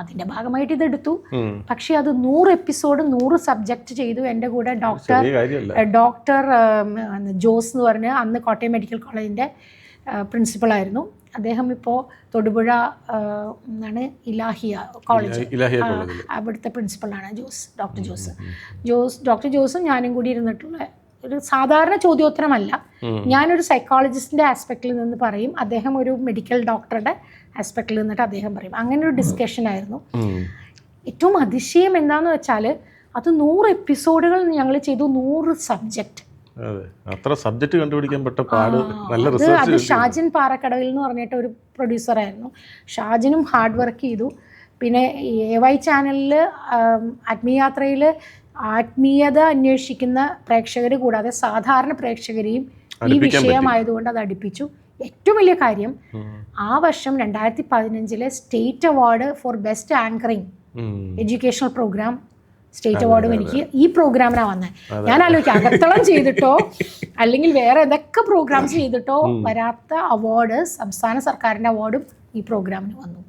അതിൻ്റെ ഭാഗമായിട്ട് ഇതെടുത്തു. പക്ഷേ അത് 100 എപ്പിസോഡ് 100 സബ്ജക്റ്റ് ചെയ്തു. എൻ്റെ കൂടെ ഡോക്ടർ ജോസ് എന്ന് പറഞ്ഞ് അന്ന് കോട്ടയം മെഡിക്കൽ കോളേജിൻ്റെ പ്രിൻസിപ്പളായിരുന്നു. അദ്ദേഹം ഇപ്പോൾ തൊടുപുഴ എന്നാണ് ഇലാഹിയ കോളേജ് അവിടുത്തെ പ്രിൻസിപ്പളാണ് ഡോക്ടർ ജോസും ഞാനും കൂടി ഇരുന്നിട്ടുള്ള ഒരു സാധാരണ ചോദ്യോത്തരമല്ല. ഞാനൊരു സൈക്കോളജിസ്റ്റിൻ്റെ ആസ്പെക്റ്റിൽ നിന്ന് പറയും, അദ്ദേഹം ഒരു മെഡിക്കൽ ഡോക്ടറുടെ ആസ്പെക്റ്റിൽ നിന്നിട്ട് അദ്ദേഹം പറയും. അങ്ങനെ ഒരു ഡിസ്കഷൻ ആയിരുന്നു. ഏറ്റവും അതിശയം എന്താണെന്ന് വെച്ചാൽ അത് 100 എപ്പിസോഡുകൾ ഞങ്ങൾ ചെയ്തു, 100 സബ്ജക്റ്റ്. അത് ഷാജിൻ പാറക്കടവിൽ എന്ന് പറഞ്ഞിട്ട് ഒരു പ്രൊഡ്യൂസറായിരുന്നു. ഷാജിനും ഹാർഡ് വർക്ക് ചെയ്തു. പിന്നെ AY ചാനലിൽ ആത്മീയാത്രയിൽ ആത്മീയത അന്വേഷിക്കുന്ന പ്രേക്ഷകർ കൂടാതെ സാധാരണ പ്രേക്ഷകരെയും ഈ വിഷയമായതുകൊണ്ട് അത് അടുപ്പിച്ചു. ഏറ്റവും വലിയ കാര്യം, ആ വർഷം 2015 state award for best anchoring educational programme state അവാർഡും എനിക്ക് ഈ പ്രോഗ്രാമിനാണ് വന്നത്. ഞാൻ ആലോചിക്കാം, അകത്തളം ചെയ്തിട്ടോ അല്ലെങ്കിൽ വേറെ ഏതൊക്കെ പ്രോഗ്രാംസ് ചെയ്തിട്ടോ വരാത്ത അവാർഡ്, സംസ്ഥാന സർക്കാരിൻ്റെ അവാർഡും ഈ പ്രോഗ്രാമിന് വന്നു.